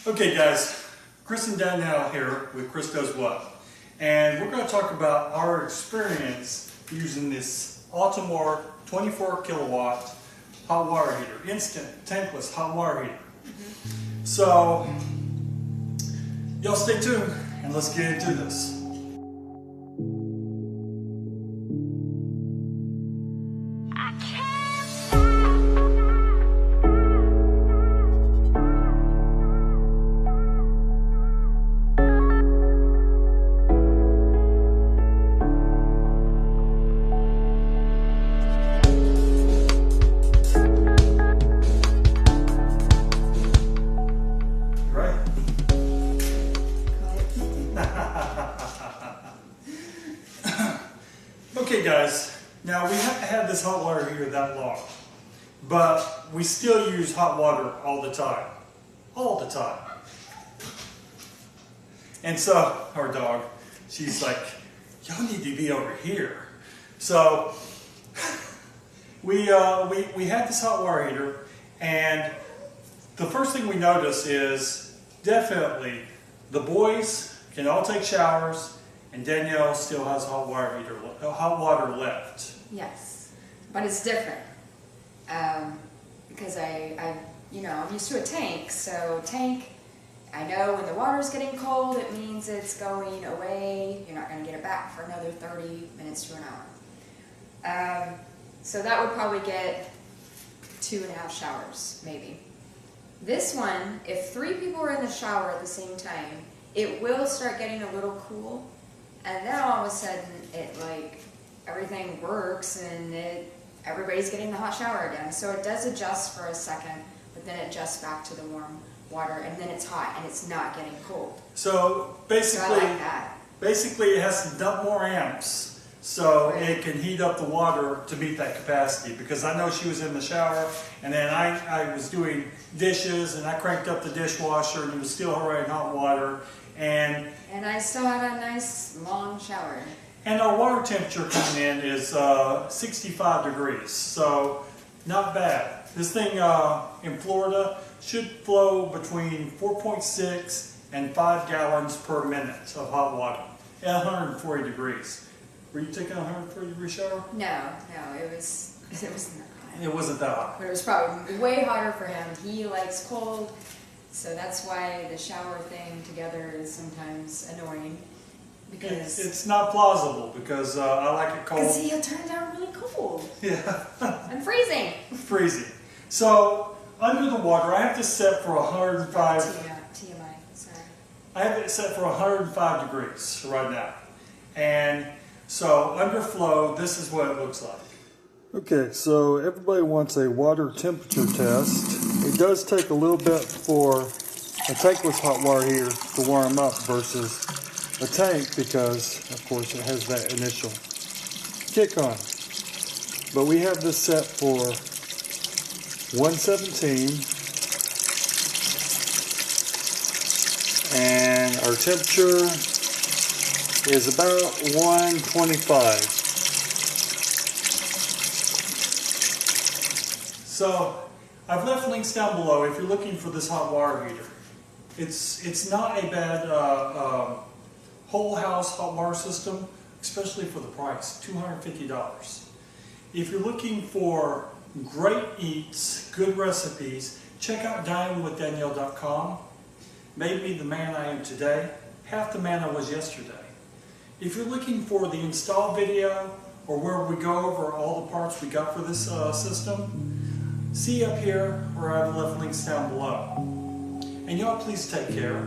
Okay guys, Chris and Danielle here with Chris Does What, and we're going to talk about our experience using this Atmor 24 kilowatt hot water heater, instant tankless hot water heater. So y'all stay tuned and let's get into this. Okay guys, now we haven't had this hot water heater that long, but we still use hot water all the time. All the time. And so, our dog, she's like, y'all need to be over here. So, we had this hot water heater, and the first thing we noticed is definitely the boys can all take showers, and Danielle still has hot water left. Yes, but it's different because I'm used to a tank. So tank, I know when the water's getting cold, it means it's going away. You're not going to get it back for another 30 minutes to an hour. So that would probably get 2.5 showers, maybe. This one, if 3 people are in the shower at the same time, it will start getting a little cool. And then all of a sudden, everything works and everybody's getting the hot shower again. So it does adjust for a second, but then it adjusts back to the warm water, and then it's hot and it's not getting cold. So basically, I like that. Basically it has to dump more amps so it can heat up the water to meet that capacity. Because I know she was in the shower, and then I was doing dishes, and I cranked up the dishwasher, and it was still already hot water. And I still had a nice long shower. And our water temperature coming in is 65 degrees, so not bad. This thing in Florida should flow between 4.6 and 5 gallons per minute of hot water at 140 degrees. Were you taking a 140 degree shower? No, it wasn't that hot. It wasn't that hot. But it was probably way hotter for him. He likes cold. So that's why the shower thing together is sometimes annoying, because it's not plausible, because I like it cold. Because he'll turn it down really cold. Yeah. I'm freezing. Freezing. So under the water, I have this set for 105. TMI. Sorry. I have it set for 105 degrees right now, and so under flow, this is what it looks like. Okay, so everybody wants a water temperature test. It does take a little bit for a tankless hot water heater to warm up versus a tank, because of course it has that initial kick on. But we have this set for 117, and our temperature is about 125. So I've left links down below if you're looking for this hot water heater. It's not a bad whole house hot water system, especially for the price, $250. If you're looking for great eats, good recipes, check out diningwithdanielle.com. Made me the man I am today, half the man I was yesterday. If you're looking for the install video, or where we go over all the parts we got for this system, see up here, or I've left links down below. And y'all please take care.